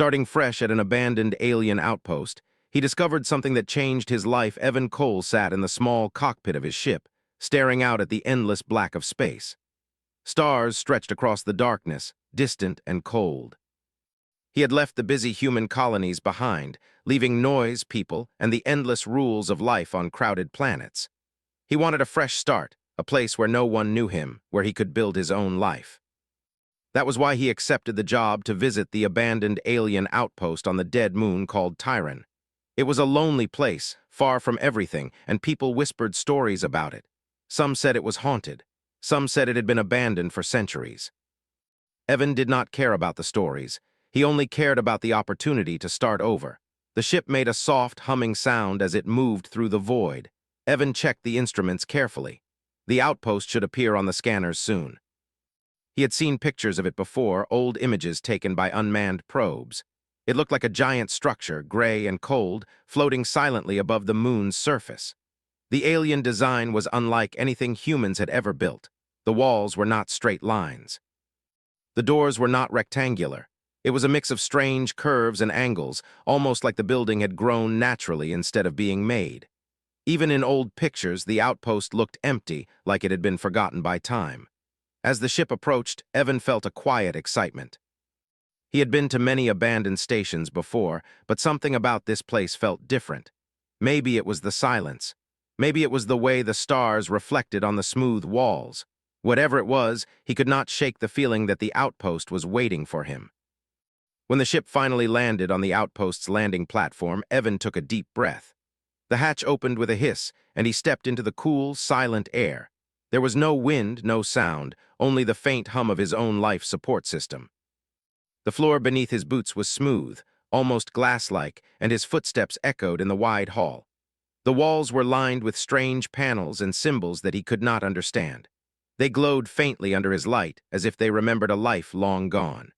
Starting fresh at an abandoned alien outpost, he discovered something that changed his life. Evan Cole sat in the small cockpit of his ship, staring out at the endless black of space. Stars stretched across the darkness, distant and cold. He had left the busy human colonies behind, leaving noise, people, and the endless rules of life on crowded planets. He wanted a fresh start, a place where no one knew him, where he could build his own life. That was why he accepted the job to visit the abandoned alien outpost on the dead moon called Tyron. It was a lonely place, far from everything, and people whispered stories about it. Some said it was haunted. Some said it had been abandoned for centuries. Evan did not care about the stories. He only cared about the opportunity to start over. The ship made a soft, humming sound as it moved through the void. Evan checked the instruments carefully. The outpost should appear on the scanners soon. He had seen pictures of it before, old images taken by unmanned probes. It looked like a giant structure, gray and cold, floating silently above the moon's surface. The alien design was unlike anything humans had ever built. The walls were not straight lines. The doors were not rectangular. It was a mix of strange curves and angles, almost like the building had grown naturally instead of being made. Even in old pictures, the outpost looked empty, like it had been forgotten by time. As the ship approached, Evan felt a quiet excitement. He had been to many abandoned stations before, but something about this place felt different. Maybe it was the silence. Maybe it was the way the stars reflected on the smooth walls. Whatever it was, he could not shake the feeling that the outpost was waiting for him. When the ship finally landed on the outpost's landing platform, Evan took a deep breath. The hatch opened with a hiss, and he stepped into the cool, silent air. There was no wind, no sound, only the faint hum of his own life support system. The floor beneath his boots was smooth, almost glass-like, and his footsteps echoed in the wide hall. The walls were lined with strange panels and symbols that he could not understand. They glowed faintly under his light, as if they remembered a life long gone.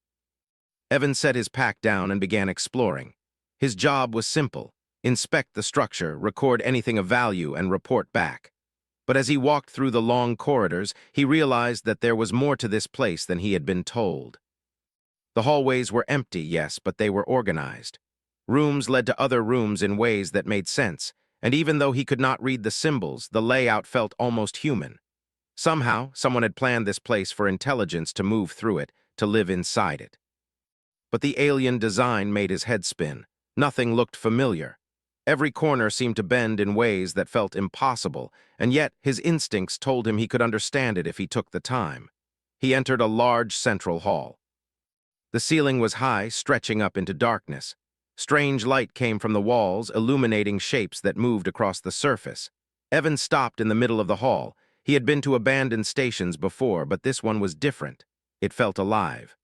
Evan set his pack down and began exploring. His job was simple: inspect the structure, record anything of value, and report back. But as he walked through the long corridors, he realized that there was more to this place than he had been told. The hallways were empty, yes, but they were organized. Rooms led to other rooms in ways that made sense, and even though he could not read the symbols, the layout felt almost human. Somehow, someone had planned this place for intelligence to move through it, to live inside it. But the alien design made his head spin. Nothing looked familiar. Every corner seemed to bend in ways that felt impossible, and yet his instincts told him he could understand it if he took the time. He entered a large central hall. The ceiling was high, stretching up into darkness. Strange light came from the walls, illuminating shapes that moved across the surface. Evan stopped in the middle of the hall. He had been to abandoned stations before, but this one was different. It felt alive.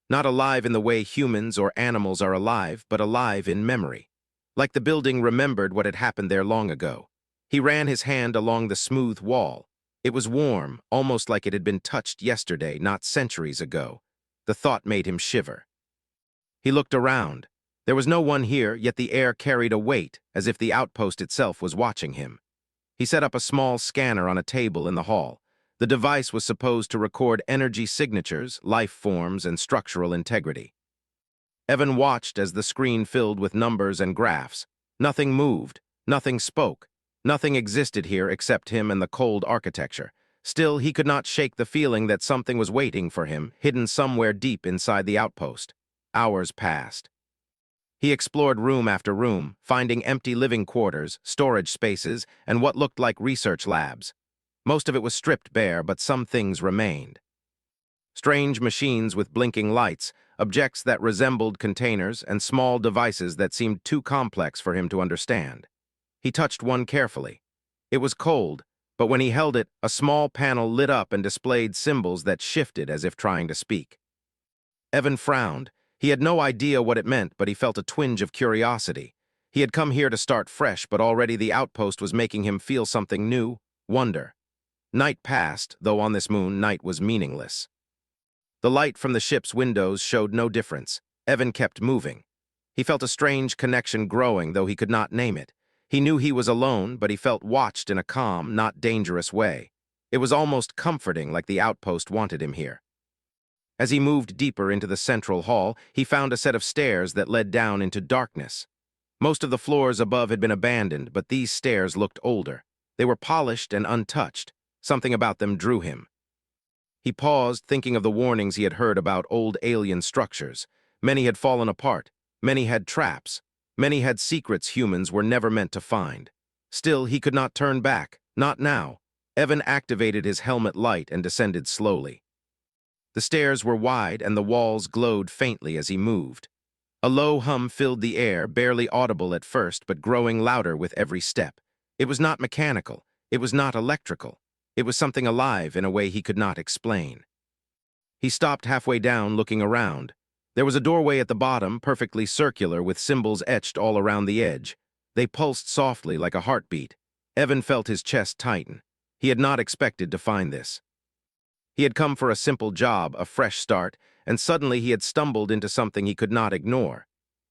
Not alive in the way humans or animals are alive, but alive in memory. Like the building remembered what had happened there long ago. He ran his hand along the smooth wall. It was warm, almost like it had been touched yesterday, not centuries ago. The thought made him shiver. He looked around. There was no one here, yet the air carried a weight, as if the outpost itself was watching him. He set up a small scanner on a table in the hall. The device was supposed to record energy signatures, life forms, and structural integrity. Evan watched as the screen filled with numbers and graphs. Nothing moved, nothing spoke, nothing existed here except him and the cold architecture. Still, he could not shake the feeling that something was waiting for him, hidden somewhere deep inside the outpost. Hours passed. He explored room after room, finding empty living quarters, storage spaces, and what looked like research labs. Most of it was stripped bare, but some things remained. Strange machines with blinking lights, objects that resembled containers, and small devices that seemed too complex for him to understand. He touched one carefully. It was cold, but when he held it, a small panel lit up and displayed symbols that shifted as if trying to speak. Evan frowned. He had no idea what it meant, but he felt a twinge of curiosity. He had come here to start fresh, but already the outpost was making him feel something new: wonder. Night passed, though on this moon, night was meaningless. The light from the ship's windows showed no difference. Evan kept moving. He felt a strange connection growing, though he could not name it. He knew he was alone, but he felt watched in a calm, not dangerous way. It was almost comforting, like the outpost wanted him here. As he moved deeper into the central hall, he found a set of stairs that led down into darkness. Most of the floors above had been abandoned, but these stairs looked older. They were polished and untouched. Something about them drew him. He paused, thinking of the warnings he had heard about old alien structures. Many had fallen apart. Many had traps. Many had secrets humans were never meant to find. Still, he could not turn back. Not now. Evan activated his helmet light and descended slowly. The stairs were wide and the walls glowed faintly as he moved. A low hum filled the air, barely audible at first, but growing louder with every step. It was not mechanical. It was not electrical. It was something alive in a way he could not explain. He stopped halfway down, looking around. There was a doorway at the bottom, perfectly circular, with symbols etched all around the edge. They pulsed softly like a heartbeat. Evan felt his chest tighten. He had not expected to find this. He had come for a simple job, a fresh start, and suddenly he had stumbled into something he could not ignore.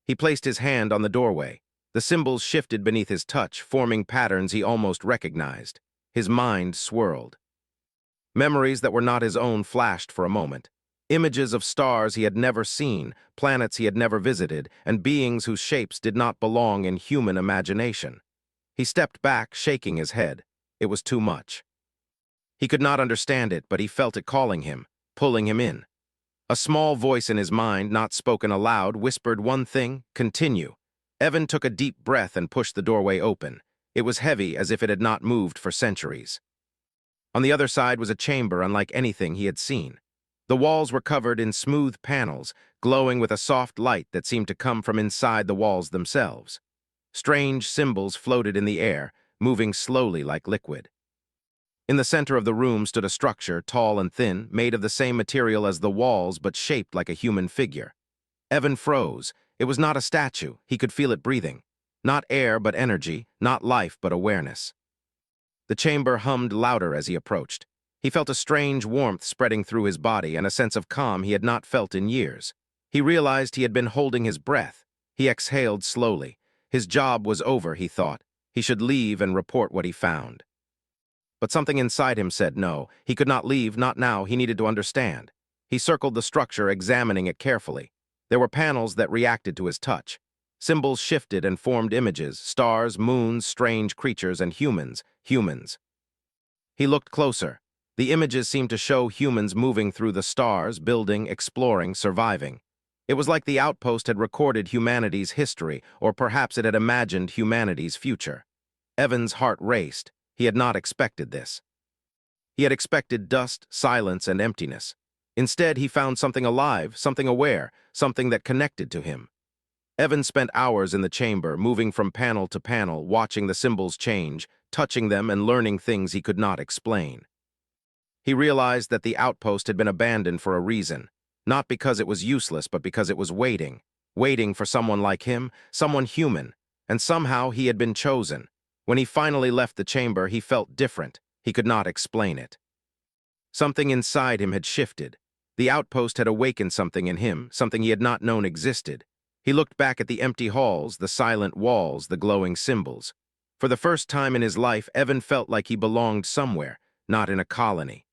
He placed his hand on the doorway. The symbols shifted beneath his touch, forming patterns he almost recognized. His mind swirled. Memories that were not his own flashed for a moment. Images of stars he had never seen, planets he had never visited, and beings whose shapes did not belong in human imagination. He stepped back, shaking his head. It was too much. He could not understand it, but he felt it calling him, pulling him in. A small voice in his mind, not spoken aloud, whispered one thing: continue. Evan took a deep breath and pushed the doorway open. It was heavy, as if it had not moved for centuries. On the other side was a chamber unlike anything he had seen. The walls were covered in smooth panels, glowing with a soft light that seemed to come from inside the walls themselves. Strange symbols floated in the air, moving slowly like liquid. In the center of the room stood a structure, tall and thin, made of the same material as the walls but shaped like a human figure. Evan froze. It was not a statue. He could feel it breathing. Not air but energy, not life but awareness. The chamber hummed louder as he approached. He felt a strange warmth spreading through his body and a sense of calm he had not felt in years. He realized he had been holding his breath. He exhaled slowly. His job was over, he thought. He should leave and report what he found. But something inside him said no. He could not leave, not now. He needed to understand. He circled the structure, examining it carefully. There were panels that reacted to his touch. Symbols shifted and formed images: stars, moons, strange creatures, and humans. He looked closer. The images seemed to show humans moving through the stars, building, exploring, surviving. It was like the Outpost had recorded humanity's history, or perhaps it had imagined humanity's future. Evan's heart raced. He had not expected this. He had expected dust, silence, and emptiness. Instead, he found something alive, something aware, something that connected to him. Evan spent hours in the chamber, moving from panel to panel, watching the symbols change, touching them and learning things he could not explain. He realized that the Outpost had been abandoned for a reason, not because it was useless, but because it was waiting for someone like him, someone human, and somehow he had been chosen. When he finally left the chamber, he felt different. He could not explain it. Something inside him had shifted. The Outpost had awakened something in him, something he had not known existed. He looked back at the empty halls, the silent walls, the glowing symbols. For the first time in his life, Evan felt like he belonged somewhere, not in a colony.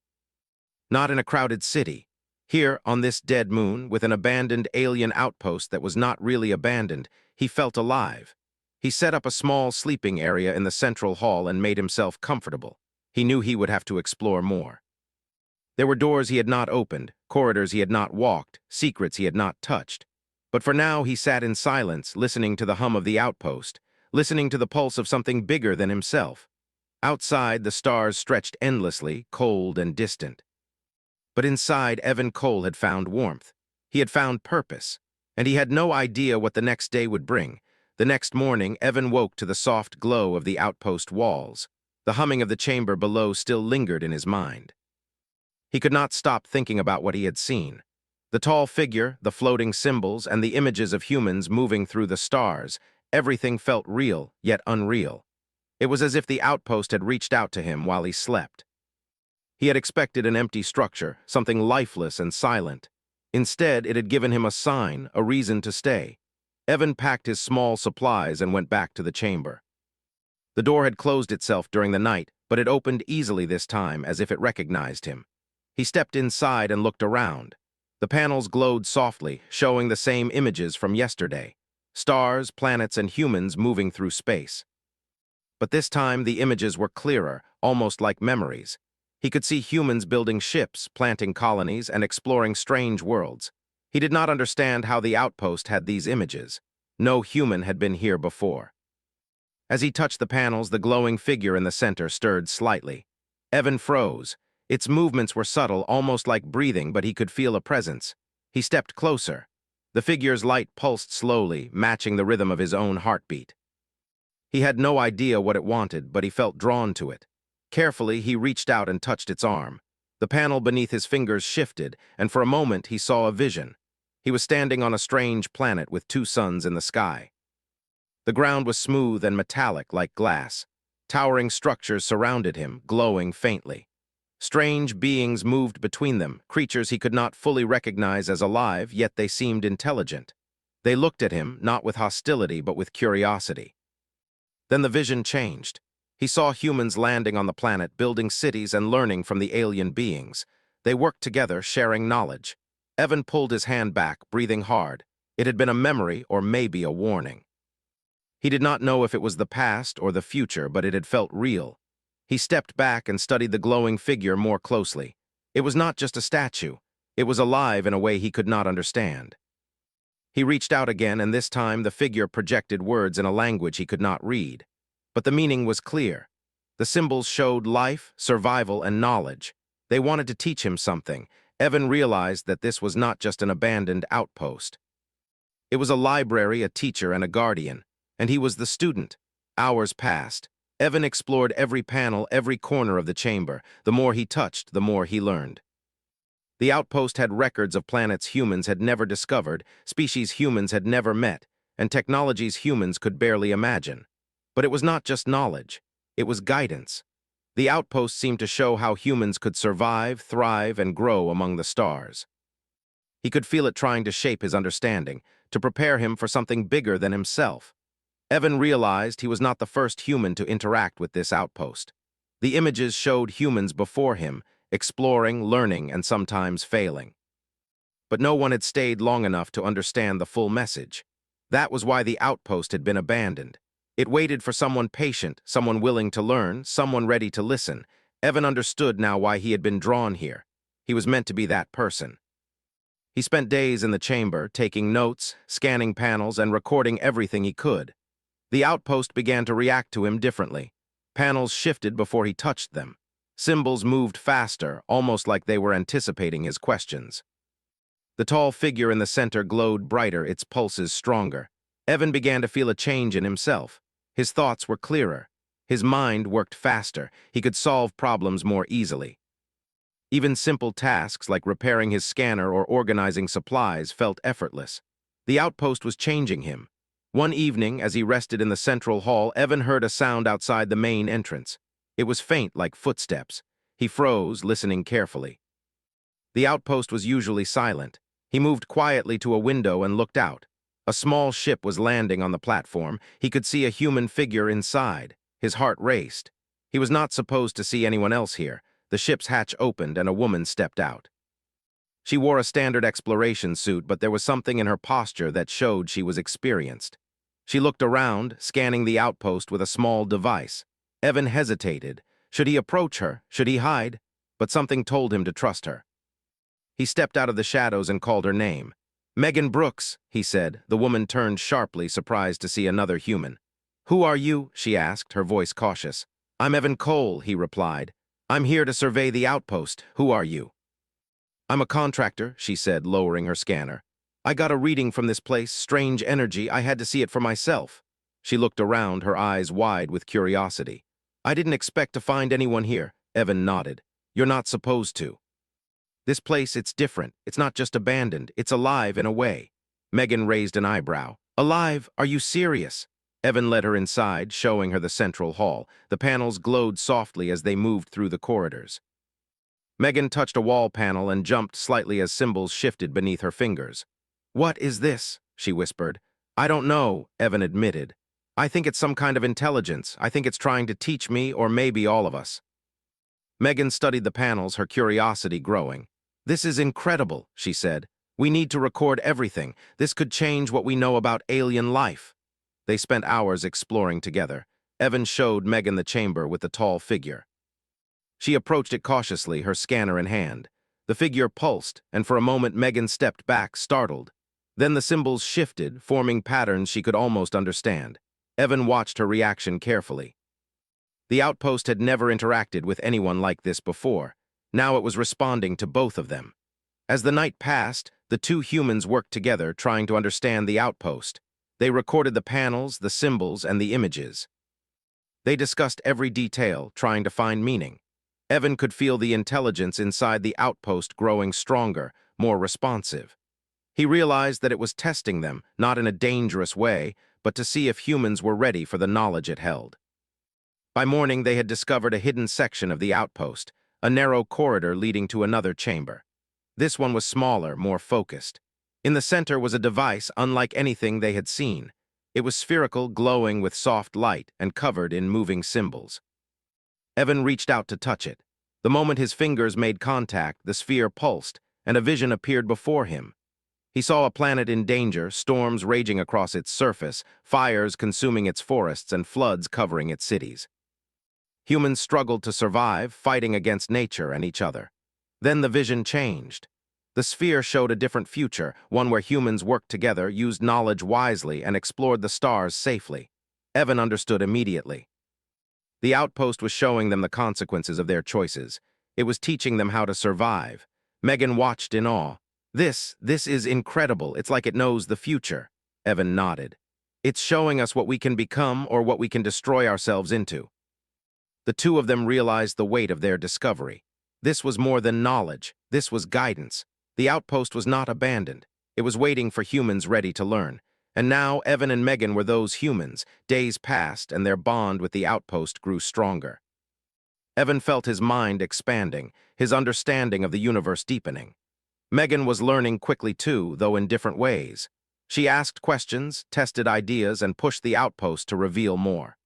Not in a crowded city. Here, on this dead moon, with an abandoned alien outpost that was not really abandoned, he felt alive. He set up a small sleeping area in the central hall and made himself comfortable. He knew he would have to explore more. There were doors he had not opened, corridors he had not walked, secrets he had not touched. But for now he sat in silence, listening to the hum of the outpost, listening to the pulse of something bigger than himself. Outside, the stars stretched endlessly, cold and distant. But inside, Evan Cole had found warmth. He had found purpose, and he had no idea what the next day would bring. The next morning, Evan woke to the soft glow of the outpost walls. The humming of the chamber below still lingered in his mind. He could not stop thinking about what he had seen. The tall figure, the floating symbols, and the images of humans moving through the stars, everything felt real, yet unreal. It was as if the outpost had reached out to him while he slept. He had expected an empty structure, something lifeless and silent. Instead, it had given him a sign, a reason to stay. Evan packed his small supplies and went back to the chamber. The door had closed itself during the night, but it opened easily this time, as if it recognized him. He stepped inside and looked around. The panels glowed softly, showing the same images from yesterday. Stars, planets, and humans moving through space. But this time the images were clearer, almost like memories. He could see humans building ships, planting colonies, and exploring strange worlds. He did not understand how the outpost had these images. No human had been here before. As he touched the panels, the glowing figure in the center stirred slightly. Evan froze. Its movements were subtle, almost like breathing, but he could feel a presence. He stepped closer. The figure's light pulsed slowly, matching the rhythm of his own heartbeat. He had no idea what it wanted, but he felt drawn to it. Carefully, he reached out and touched its arm. The panel beneath his fingers shifted, and for a moment he saw a vision. He was standing on a strange planet with two suns in the sky. The ground was smooth and metallic like glass. Towering structures surrounded him, glowing faintly. Strange beings moved between them, creatures he could not fully recognize as alive, yet they seemed intelligent. They looked at him, not with hostility, but with curiosity. Then the vision changed. He saw humans landing on the planet, building cities and learning from the alien beings. They worked together, sharing knowledge. Evan pulled his hand back, breathing hard. It had been a memory or maybe a warning. He did not know if it was the past or the future, but it had felt real. He stepped back and studied the glowing figure more closely. It was not just a statue. It was alive in a way he could not understand. He reached out again, and this time the figure projected words in a language he could not read. But the meaning was clear. The symbols showed life, survival, and knowledge. They wanted to teach him something. Evan realized that this was not just an abandoned outpost. It was a library, a teacher, and a guardian. And he was the student. Hours passed. Evan explored every panel, every corner of the chamber. The more he touched, the more he learned. The outpost had records of planets humans had never discovered, species humans had never met, and technologies humans could barely imagine. But it was not just knowledge. It was guidance. The outpost seemed to show how humans could survive, thrive, and grow among the stars. He could feel it trying to shape his understanding, to prepare him for something bigger than himself. Evan realized he was not the first human to interact with this outpost. The images showed humans before him, exploring, learning, and sometimes failing. But no one had stayed long enough to understand the full message. That was why the outpost had been abandoned. It waited for someone patient, someone willing to learn, someone ready to listen. Evan understood now why he had been drawn here. He was meant to be that person. He spent days in the chamber, taking notes, scanning panels, and recording everything he could. The outpost began to react to him differently. Panels shifted before he touched them. Symbols moved faster, almost like they were anticipating his questions. The tall figure in the center glowed brighter, its pulses stronger. Evan began to feel a change in himself. His thoughts were clearer. His mind worked faster. He could solve problems more easily. Even simple tasks like repairing his scanner or organizing supplies felt effortless. The outpost was changing him. One evening, as he rested in the central hall, Evan heard a sound outside the main entrance. It was faint, like footsteps. He froze, listening carefully. The outpost was usually silent. He moved quietly to a window and looked out. A small ship was landing on the platform. He could see a human figure inside. His heart raced. He was not supposed to see anyone else here. The ship's hatch opened and a woman stepped out. She wore a standard exploration suit, but there was something in her posture that showed she was experienced. She looked around, scanning the outpost with a small device. Evan hesitated. Should he approach her? Should he hide? But something told him to trust her. He stepped out of the shadows and called her name. "Megan Brooks," he said. The woman turned sharply, surprised to see another human. "Who are you?" she asked, her voice cautious. "I'm Evan Cole," he replied. "I'm here to survey the outpost. Who are you?" "I'm a contractor," she said, lowering her scanner. "I got a reading from this place, strange energy. I had to see it for myself." She looked around, her eyes wide with curiosity. "I didn't expect to find anyone here." Evan nodded. "You're not supposed to. This place, it's different. It's not just abandoned. It's alive in a way." Megan raised an eyebrow. "Alive? Are you serious?" Evan led her inside, showing her the central hall. The panels glowed softly as they moved through the corridors. Megan touched a wall panel and jumped slightly as symbols shifted beneath her fingers. "What is this?" she whispered. "I don't know," Evan admitted. "I think it's some kind of intelligence. I think it's trying to teach me, or maybe all of us." Megan studied the panels, her curiosity growing. "This is incredible," she said. We need to record everything. This could change what we know about alien life. They spent hours exploring together. Evan showed Megan the chamber with the tall figure. She approached it cautiously, her scanner in hand. The figure pulsed, and for a moment Megan stepped back, startled. Then the symbols shifted, forming patterns she could almost understand. Evan watched her reaction carefully. The outpost had never interacted with anyone like this before. Now it was responding to both of them. As the night passed, the two humans worked together, trying to understand the outpost. They recorded the panels, the symbols, and the images. They discussed every detail, trying to find meaning. Evan could feel the intelligence inside the outpost growing stronger, more responsive. He realized that it was testing them, not in a dangerous way, but to see if humans were ready for the knowledge it held. By morning, they had discovered a hidden section of the outpost, a narrow corridor leading to another chamber. This one was smaller, more focused. In the center was a device unlike anything they had seen. It was spherical, glowing with soft light, and covered in moving symbols. Evan reached out to touch it. The moment his fingers made contact, the sphere pulsed, and a vision appeared before him. He saw a planet in danger, storms raging across its surface, fires consuming its forests, and floods covering its cities. Humans struggled to survive, fighting against nature and each other. Then the vision changed. The sphere showed a different future, one where humans worked together, used knowledge wisely, and explored the stars safely. Evan understood immediately. The outpost was showing them the consequences of their choices. It was teaching them how to survive. Megan watched in awe. This is incredible. It's like it knows the future. Evan nodded. It's showing us what we can become or what we can destroy ourselves into. The two of them realized the weight of their discovery. This was more than knowledge. This was guidance. The outpost was not abandoned. It was waiting for humans ready to learn. And now Evan and Megan were those humans. Days passed, and their bond with the outpost grew stronger. Evan felt his mind expanding, his understanding of the universe deepening. Megan was learning quickly too, though in different ways. She asked questions, tested ideas, and pushed the outpost to reveal more.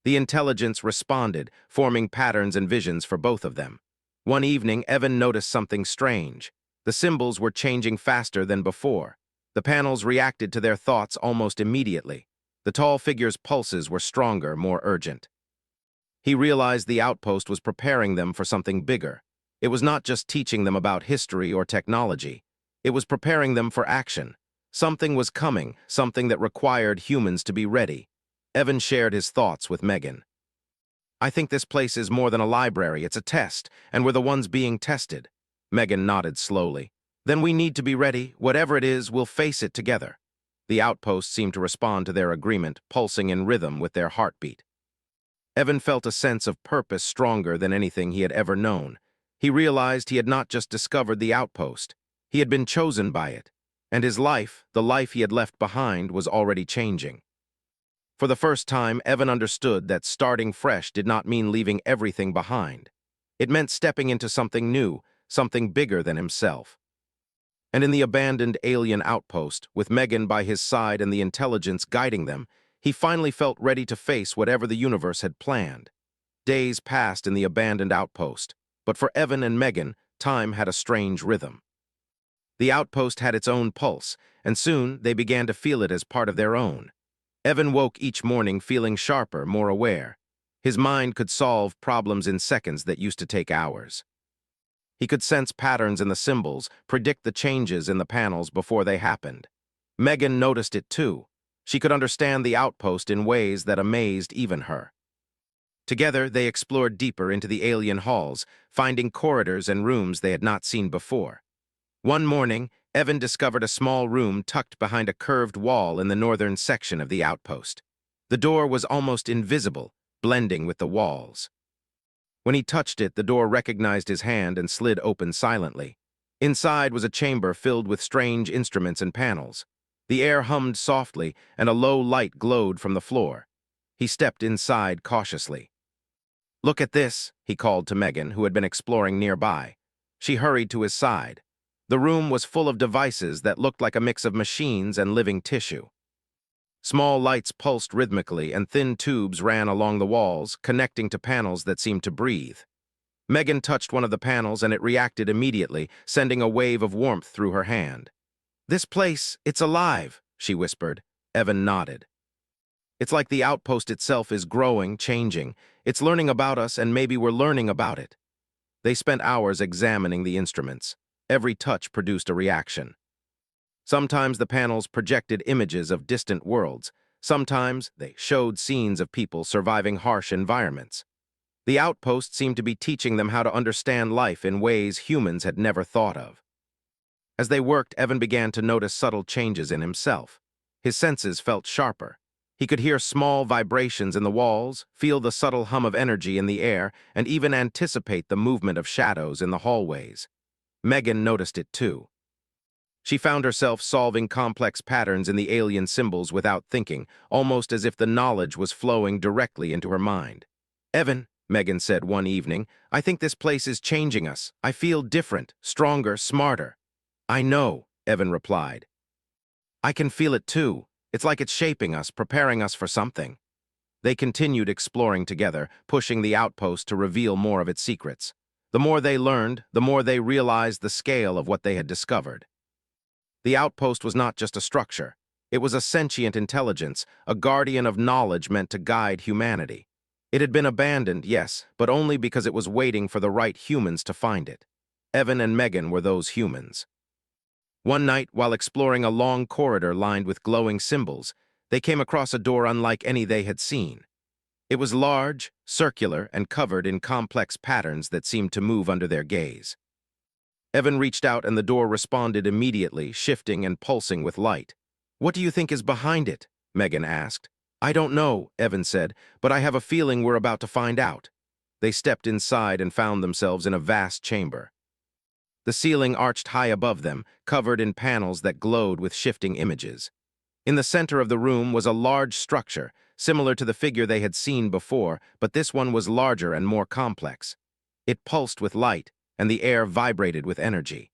The intelligence responded, forming patterns and visions for both of them. One evening, Evan noticed something strange. The symbols were changing faster than before. The panels reacted to their thoughts almost immediately. The tall figure's pulses were stronger, more urgent. He realized the outpost was preparing them for something bigger. It was not just teaching them about history or technology. It was preparing them for action. Something was coming, something that required humans to be ready. Evan shared his thoughts with Megan. I think this place is more than a library, it's a test, and we're the ones being tested. Megan nodded slowly. Then we need to be ready. Whatever it is, we'll face it together. The outpost seemed to respond to their agreement, pulsing in rhythm with their heartbeat. Evan felt a sense of purpose stronger than anything he had ever known. He realized he had not just discovered the outpost. He had been chosen by it. And his life, the life he had left behind, was already changing. For the first time, Evan understood that starting fresh did not mean leaving everything behind. It meant stepping into something new, something bigger than himself. And in the abandoned alien outpost, with Megan by his side and the intelligence guiding them, he finally felt ready to face whatever the universe had planned. Days passed in the abandoned outpost, but for Evan and Megan, time had a strange rhythm. The outpost had its own pulse, and soon they began to feel it as part of their own. Evan woke each morning feeling sharper, more aware. His mind could solve problems in seconds that used to take hours. He could sense patterns in the symbols, predict the changes in the panels before they happened. Megan noticed it too. She could understand the outpost in ways that amazed even her. Together, they explored deeper into the alien halls, finding corridors and rooms they had not seen before. One morning, Evan discovered a small room tucked behind a curved wall in the northern section of the outpost. The door was almost invisible, blending with the walls. When he touched it, the door recognized his hand and slid open silently. Inside was a chamber filled with strange instruments and panels. The air hummed softly, and a low light glowed from the floor. He stepped inside cautiously. "Look at this," he called to Megan, who had been exploring nearby. She hurried to his side. The room was full of devices that looked like a mix of machines and living tissue. Small lights pulsed rhythmically, and thin tubes ran along the walls, connecting to panels that seemed to breathe. Megan touched one of the panels and it reacted immediately, sending a wave of warmth through her hand. "This place, it's alive," she whispered. Evan nodded. "It's like the outpost itself is growing, changing. It's learning about us and maybe we're learning about it." They spent hours examining the instruments. Every touch produced a reaction. Sometimes the panels projected images of distant worlds. Sometimes they showed scenes of people surviving harsh environments. The outpost seemed to be teaching them how to understand life in ways humans had never thought of. As they worked, Evan began to notice subtle changes in himself. His senses felt sharper. He could hear small vibrations in the walls, feel the subtle hum of energy in the air, and even anticipate the movement of shadows in the hallways. Megan noticed it too. She found herself solving complex patterns in the alien symbols without thinking, almost as if the knowledge was flowing directly into her mind. "Evan," Megan said one evening, "I think this place is changing us. I feel different, stronger, smarter." "I know," Evan replied. "I can feel it too. It's like it's shaping us, preparing us for something." They continued exploring together, pushing the outpost to reveal more of its secrets. The more they learned, the more they realized the scale of what they had discovered. The outpost was not just a structure. It was a sentient intelligence, a guardian of knowledge meant to guide humanity. It had been abandoned, yes, but only because it was waiting for the right humans to find it. Evan and Megan were those humans. One night, while exploring a long corridor lined with glowing symbols, they came across a door unlike any they had seen. It was large, circular, and covered in complex patterns that seemed to move under their gaze. Evan reached out and the door responded immediately, shifting and pulsing with light. "What do you think is behind it?" Megan asked. "I don't know," Evan said, "but I have a feeling we're about to find out." They stepped inside and found themselves in a vast chamber. The ceiling arched high above them, covered in panels that glowed with shifting images. In the center of the room was a large structure, similar to the figure they had seen before, but this one was larger and more complex. It pulsed with light, and the air vibrated with energy.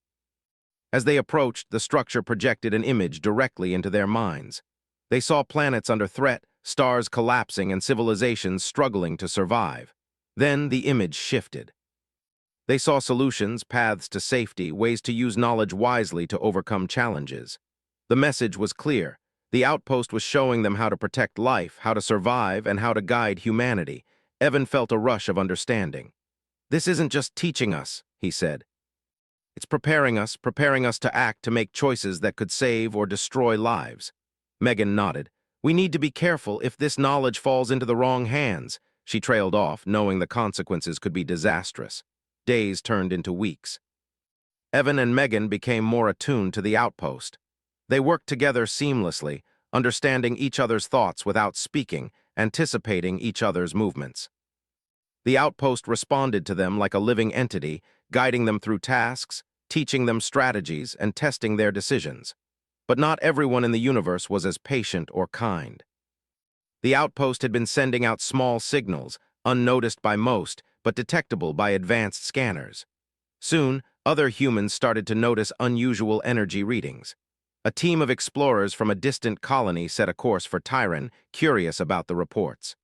As they approached, the structure projected an image directly into their minds. They saw planets under threat, stars collapsing, and civilizations struggling to survive. Then the image shifted. They saw solutions, paths to safety, ways to use knowledge wisely to overcome challenges. The message was clear. The outpost was showing them how to protect life, how to survive, and how to guide humanity. Evan felt a rush of understanding. "This isn't just teaching us," he said. "It's preparing us to act, to make choices that could save or destroy lives." Megan nodded. "We need to be careful if this knowledge falls into the wrong hands." She trailed off, knowing the consequences could be disastrous. Days turned into weeks. Evan and Megan became more attuned to the outpost. They worked together seamlessly, understanding each other's thoughts without speaking, anticipating each other's movements. The outpost responded to them like a living entity, guiding them through tasks, teaching them strategies, and testing their decisions. But not everyone in the universe was as patient or kind. The outpost had been sending out small signals, unnoticed by most, but detectable by advanced scanners. Soon, other humans started to notice unusual energy readings. A team of explorers from a distant colony set a course for Tyran, curious about the reports.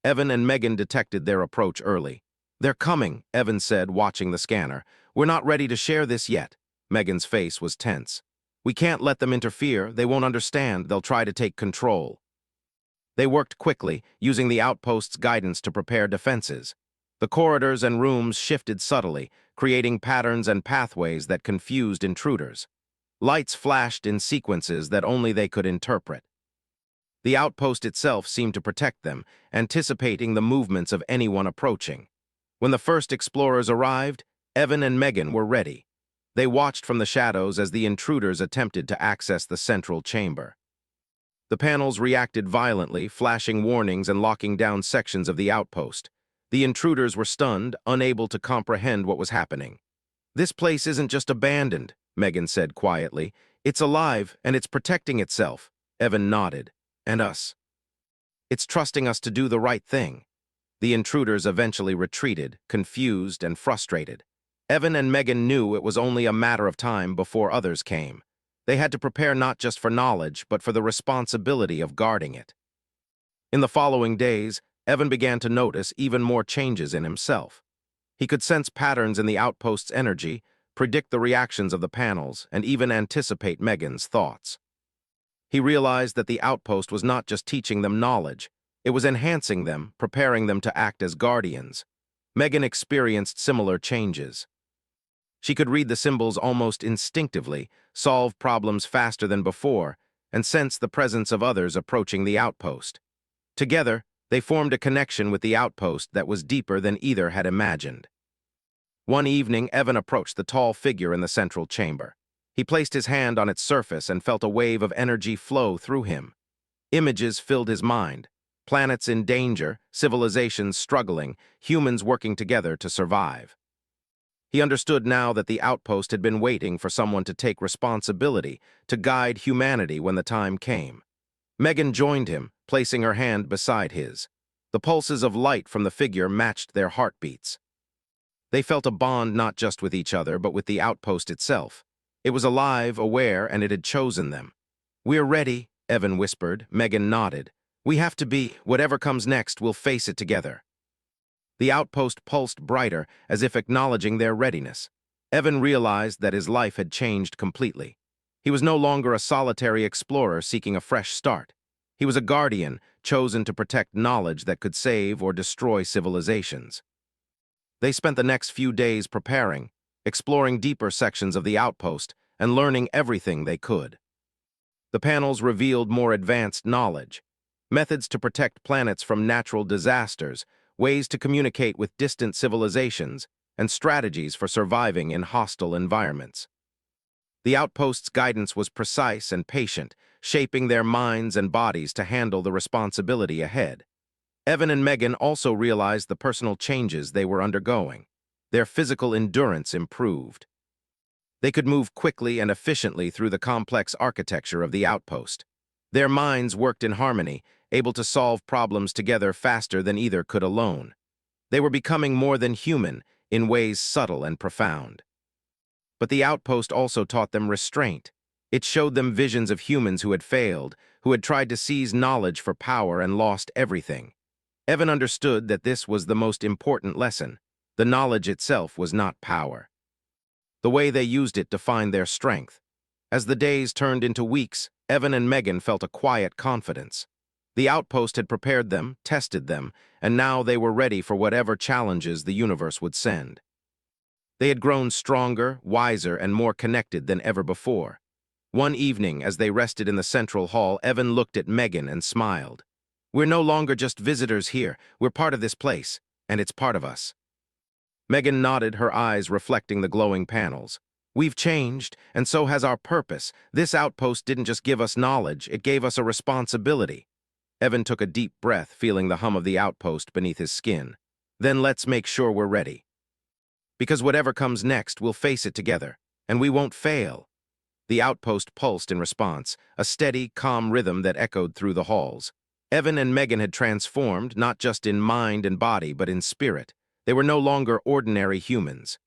Evan and Megan detected their approach early. "They're coming," Evan said, watching the scanner. "We're not ready to share this yet." Megan's face was tense. "We can't let them interfere. They won't understand. They'll try to take control." They worked quickly, using the outpost's guidance to prepare defenses. The corridors and rooms shifted subtly, creating patterns and pathways that confused intruders. Lights flashed in sequences that only they could interpret. The outpost itself seemed to protect them, anticipating the movements of anyone approaching. When the first explorers arrived, Evan and Megan were ready. They watched from the shadows as the intruders attempted to access the central chamber. The panels reacted violently, flashing warnings and locking down sections of the outpost. The intruders were stunned, unable to comprehend what was happening. "This place isn't just abandoned," Megan said quietly. "It's alive, and it's protecting itself." Evan nodded. "And us. It's trusting us to do the right thing." The intruders eventually retreated, confused and frustrated. Evan and Megan knew it was only a matter of time before others came. They had to prepare not just for knowledge, but for the responsibility of guarding it. In the following days, Evan began to notice even more changes in himself. He could sense patterns in the outpost's energy, predict the reactions of the panels, and even anticipate Megan's thoughts. He realized that the outpost was not just teaching them knowledge, it was enhancing them, preparing them to act as guardians. Megan experienced similar changes. She could read the symbols almost instinctively, solve problems faster than before, and sense the presence of others approaching the outpost. Together, they formed a connection with the outpost that was deeper than either had imagined. One evening, Evan approached the tall figure in the central chamber. He placed his hand on its surface and felt a wave of energy flow through him. Images filled his mind. Planets in danger, civilizations struggling, humans working together to survive. He understood now that the outpost had been waiting for someone to take responsibility, to guide humanity when the time came. Megan joined him, placing her hand beside his. The pulses of light from the figure matched their heartbeats. They felt a bond not just with each other, but with the outpost itself. It was alive, aware, and it had chosen them. "We're ready," Evan whispered. Megan nodded. "We have to be. Whatever comes next, we'll face it together." The outpost pulsed brighter, as if acknowledging their readiness. Evan realized that his life had changed completely. He was no longer a solitary explorer seeking a fresh start. He was a guardian, chosen to protect knowledge that could save or destroy civilizations. They spent the next few days preparing, exploring deeper sections of the outpost, and learning everything they could. The panels revealed more advanced knowledge, methods to protect planets from natural disasters, ways to communicate with distant civilizations, and strategies for surviving in hostile environments. The outpost's guidance was precise and patient, shaping their minds and bodies to handle the responsibility ahead. Evan and Megan also realized the personal changes they were undergoing. Their physical endurance improved. They could move quickly and efficiently through the complex architecture of the outpost. Their minds worked in harmony, able to solve problems together faster than either could alone. They were becoming more than human, in ways subtle and profound. But the outpost also taught them restraint. It showed them visions of humans who had failed, who had tried to seize knowledge for power and lost everything. Evan understood that this was the most important lesson. The knowledge itself was not power. The way they used it defined their strength. As the days turned into weeks, Evan and Megan felt a quiet confidence. The outpost had prepared them, tested them, and now they were ready for whatever challenges the universe would send. They had grown stronger, wiser, and more connected than ever before. One evening, as they rested in the central hall, Evan looked at Megan and smiled. "We're no longer just visitors here. We're part of this place, and it's part of us." Megan nodded, her eyes reflecting the glowing panels. "We've changed, and so has our purpose. This outpost didn't just give us knowledge, it gave us a responsibility." Evan took a deep breath, feeling the hum of the outpost beneath his skin. "Then let's make sure we're ready. Because whatever comes next, we'll face it together, and we won't fail." The outpost pulsed in response, a steady, calm rhythm that echoed through the halls. Evan and Megan had transformed, not just in mind and body, but in spirit. They were no longer ordinary humans.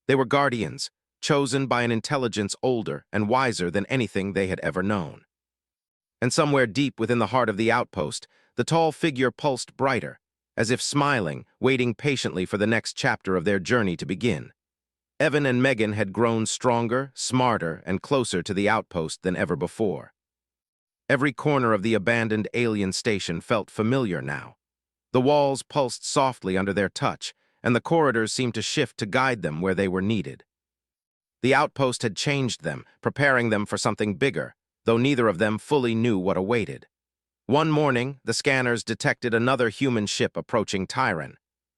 They were guardians, chosen by an intelligence older and wiser than anything they had ever known. And somewhere deep within the heart of the outpost, the tall figure pulsed brighter, as if smiling, waiting patiently for the next chapter of their journey to begin. Evan and Megan had grown stronger, smarter, and closer to the outpost than ever before. Every corner of the abandoned alien station felt familiar now. The walls pulsed softly under their touch, and the corridors seemed to shift to guide them where they were needed. The outpost had changed them, preparing them for something bigger, though neither of them fully knew what awaited. One morning, the scanners detected another human ship approaching Tyran.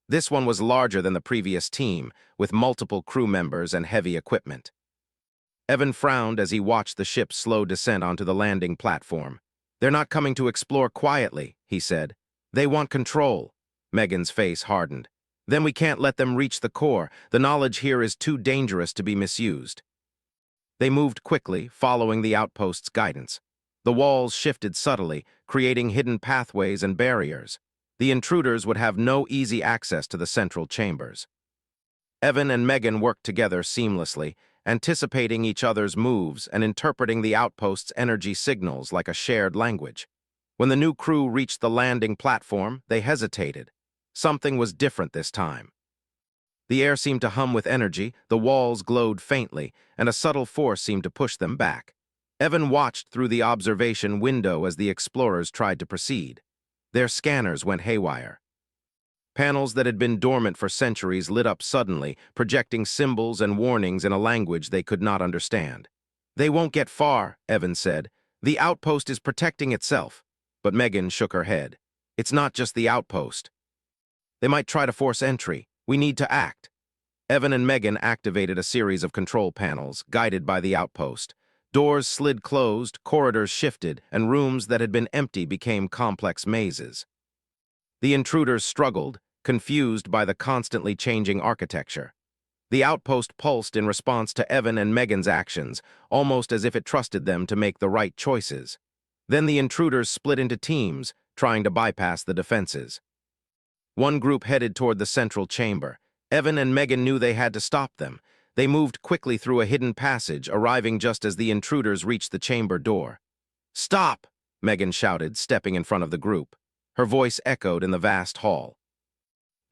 This one was larger than the previous team, with multiple crew members and heavy equipment. Evan frowned as he watched the ship's slow descent onto the landing platform. "They're not coming to explore quietly," he said. "They want control." Megan's face hardened. "Then we can't let them reach the core. The knowledge here is too dangerous to be misused." They moved quickly, following the outpost's guidance. The walls shifted subtly, creating hidden pathways and barriers. The intruders would have no easy access to the central chambers. Evan and Megan worked together seamlessly, anticipating each other's moves and interpreting the outpost's energy signals like a shared language. When the new crew reached the landing platform, they hesitated. Something was different this time. The air seemed to hum with energy, the walls glowed faintly, and a subtle force seemed to push them back. Evan watched through the observation window as the explorers tried to proceed. Their scanners went haywire. Panels that had been dormant for centuries lit up suddenly, projecting symbols and warnings in a language they could not understand. "They won't get far," Evan said. "The outpost is protecting itself." But Megan shook her head. "It's not just the outpost. They might try to force entry. We need to act." Evan and Megan activated a series of control panels, guided by the outpost. Doors slid closed, corridors shifted, and rooms that had been empty became complex mazes. The intruders struggled, confused by the constantly changing architecture. The outpost pulsed in response to Evan and Megan's actions, almost as if it trusted them to make the right choices. Then the intruders split into teams, trying to bypass the defenses. One group headed toward the central chamber. Evan and Megan knew they had to stop them. They moved quickly through a hidden passage, arriving just as the intruders reached the chamber door. "Stop!" Megan shouted, stepping in front of the group. Her voice echoed in the vast hall.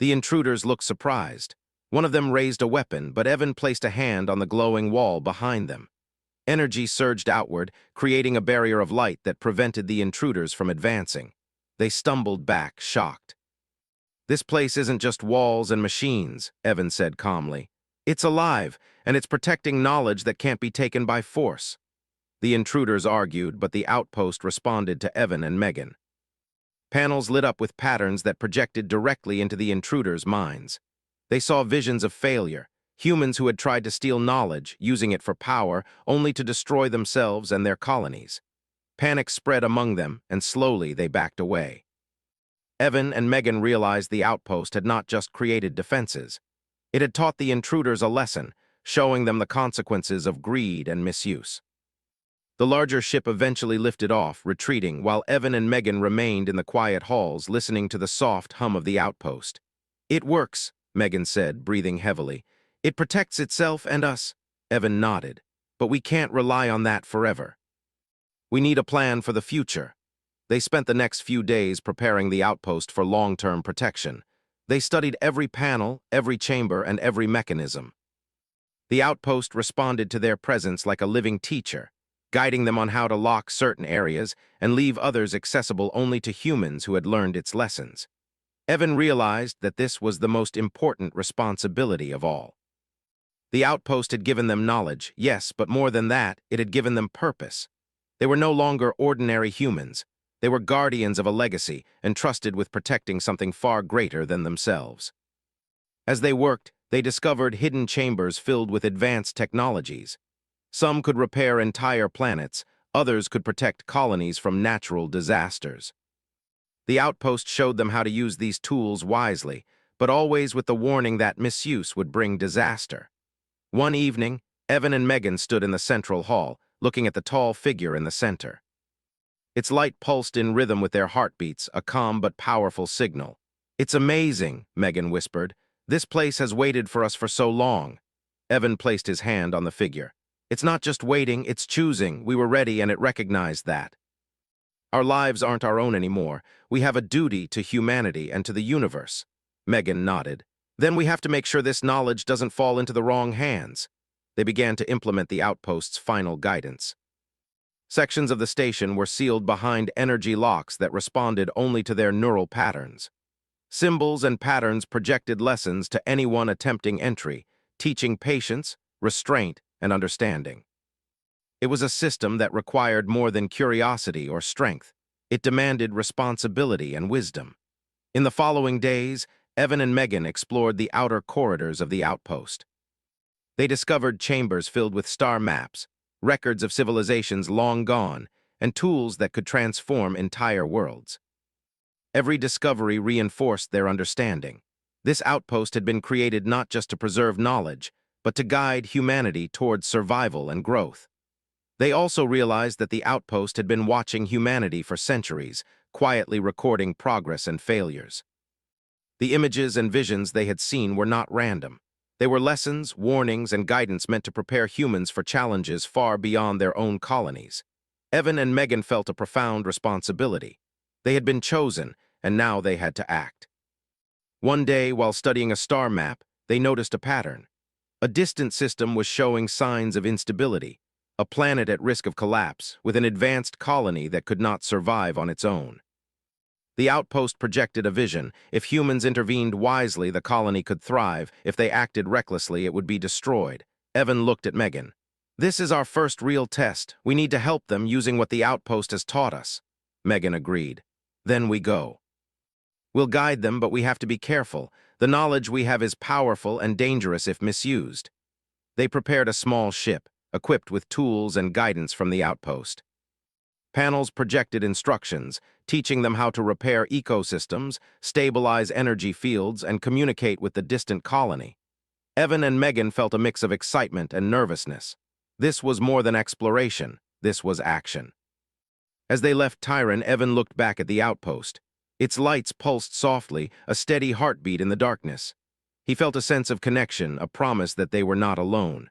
The intruders looked surprised. One of them raised a weapon, but Evan placed a hand on the glowing wall behind them. Energy surged outward, creating a barrier of light that prevented the intruders from advancing. They stumbled back, shocked. "This place isn't just walls and machines," Evan said calmly. "It's alive, and it's protecting knowledge that can't be taken by force." The intruders argued, but the outpost responded to Evan and Megan. Panels lit up with patterns that projected directly into the intruders' minds. They saw visions of failure, humans who had tried to steal knowledge, using it for power, only to destroy themselves and their colonies. Panic spread among them, and slowly they backed away. Evan and Megan realized the outpost had not just created defenses. It had taught the intruders a lesson, showing them the consequences of greed and misuse. The larger ship eventually lifted off, retreating, while Evan and Megan remained in the quiet halls, listening to the soft hum of the outpost. "It works," Megan said, breathing heavily. "It protects itself and us." Evan nodded. "But we can't rely on that forever. We need a plan for the future." They spent the next few days preparing the outpost for long-term protection. They studied every panel, every chamber, and every mechanism. The outpost responded to their presence like a living teacher, guiding them on how to lock certain areas and leave others accessible only to humans who had learned its lessons. Evan realized that this was the most important responsibility of all. The outpost had given them knowledge, yes, but more than that, it had given them purpose. They were no longer ordinary humans. They were guardians of a legacy, entrusted with protecting something far greater than themselves. As they worked, they discovered hidden chambers filled with advanced technologies. Some could repair entire planets, others could protect colonies from natural disasters. The outpost showed them how to use these tools wisely, but always with the warning that misuse would bring disaster. One evening, Evan and Megan stood in the central hall, looking at the tall figure in the center. Its light pulsed in rhythm with their heartbeats, a calm but powerful signal. "It's amazing," Megan whispered. "This place has waited for us for so long." Evan placed his hand on the figure. "It's not just waiting, it's choosing. We were ready and it recognized that. Our lives aren't our own anymore. We have a duty to humanity and to the universe." Megan nodded. "Then we have to make sure this knowledge doesn't fall into the wrong hands." They began to implement the outpost's final guidance. Sections of the station were sealed behind energy locks that responded only to their neural patterns. Symbols and patterns projected lessons to anyone attempting entry, teaching patience, restraint, and understanding. It was a system that required more than curiosity or strength. It demanded responsibility and wisdom. In the following days, Evan and Megan explored the outer corridors of the outpost. They discovered chambers filled with star maps, records of civilizations long gone, and tools that could transform entire worlds. Every discovery reinforced their understanding. This outpost had been created not just to preserve knowledge, but to guide humanity towards survival and growth. They also realized that the outpost had been watching humanity for centuries, quietly recording progress and failures. The images and visions they had seen were not random. They were lessons, warnings, and guidance meant to prepare humans for challenges far beyond their own colonies. Evan and Megan felt a profound responsibility. They had been chosen, and now they had to act. One day, while studying a star map, they noticed a pattern. A distant system was showing signs of instability, a planet at risk of collapse, with an advanced colony that could not survive on its own. The outpost projected a vision. If humans intervened wisely, the colony could thrive. If they acted recklessly, it would be destroyed. Evan looked at Megan. "This is our first real test. We need to help them using what the outpost has taught us." Megan agreed. "Then we go. We'll guide them, but we have to be careful. The knowledge we have is powerful and dangerous if misused." They prepared a small ship, equipped with tools and guidance from the outpost. Panels projected instructions, teaching them how to repair ecosystems, stabilize energy fields, and communicate with the distant colony. Evan and Megan felt a mix of excitement and nervousness. This was more than exploration. This was action. As they left Tyran, Evan looked back at the outpost. Its lights pulsed softly, a steady heartbeat in the darkness. He felt a sense of connection, a promise that they were not alone.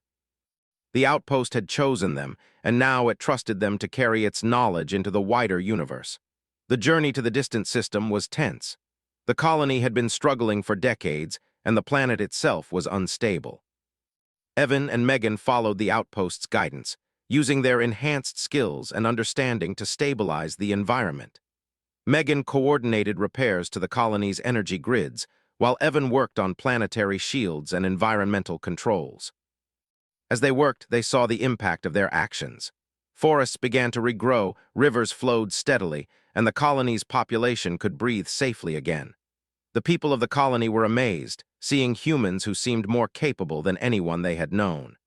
The outpost had chosen them, and now it trusted them to carry its knowledge into the wider universe. The journey to the distant system was tense. The colony had been struggling for decades, and the planet itself was unstable. Evan and Megan followed the outpost's guidance, using their enhanced skills and understanding to stabilize the environment. Megan coordinated repairs to the colony's energy grids, while Evan worked on planetary shields and environmental controls. As they worked, they saw the impact of their actions. Forests began to regrow, rivers flowed steadily, and the colony's population could breathe safely again. The people of the colony were amazed, seeing humans who seemed more capable than anyone they had known.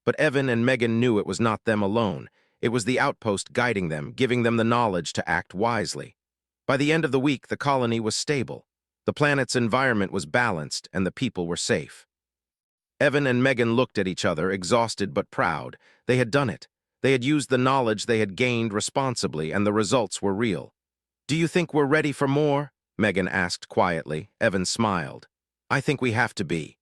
But Evan and Megan knew it was not them alone. It was the outpost guiding them, giving them the knowledge to act wisely. By the end of the week, the colony was stable. The planet's environment was balanced, and the people were safe. Evan and Megan looked at each other, exhausted but proud. They had done it. They had used the knowledge they had gained responsibly, and the results were real. "Do you think we're ready for more?" Megan asked quietly. Evan smiled. "I think we have to be.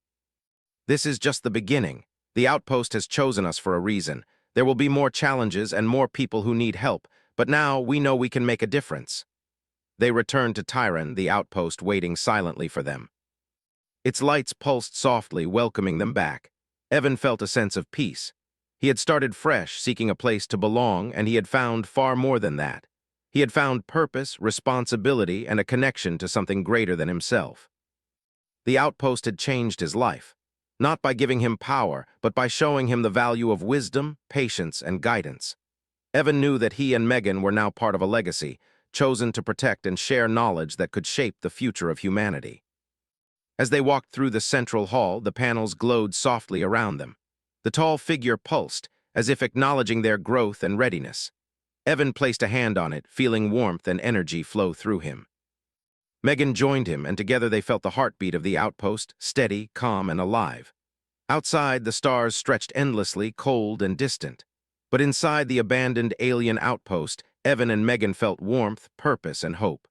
This is just the beginning. The outpost has chosen us for a reason. There will be more challenges and more people who need help, but now we know we can make a difference." They returned to Tyran, the outpost waiting silently for them. Its lights pulsed softly, welcoming them back. Evan felt a sense of peace. He had started fresh, seeking a place to belong, and he had found far more than that. He had found purpose, responsibility, and a connection to something greater than himself. The outpost had changed his life, not by giving him power, but by showing him the value of wisdom, patience, and guidance. Evan knew that he and Megan were now part of a legacy, chosen to protect and share knowledge that could shape the future of humanity. As they walked through the central hall, the panels glowed softly around them. The tall figure pulsed, as if acknowledging their growth and readiness. Evan placed a hand on it, feeling warmth and energy flow through him. Megan joined him, and together they felt the heartbeat of the outpost, steady, calm, and alive. Outside, the stars stretched endlessly, cold and distant. But inside the abandoned alien outpost, Evan and Megan felt warmth, purpose, and hope.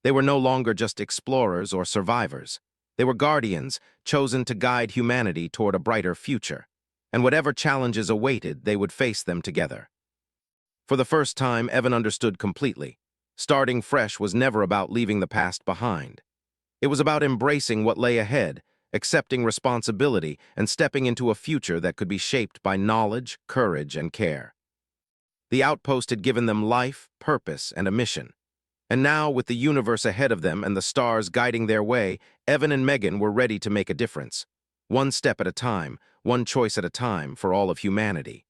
They were no longer just explorers or survivors. They were guardians, chosen to guide humanity toward a brighter future. And whatever challenges awaited, they would face them together. For the first time, Evan understood completely. Starting fresh was never about leaving the past behind. It was about embracing what lay ahead, accepting responsibility, and stepping into a future that could be shaped by knowledge, courage, and care. The outpost had given them life, purpose, and a mission. And now, with the universe ahead of them and the stars guiding their way, Evan and Megan were ready to make a difference. One step at a time, one choice at a time for all of humanity.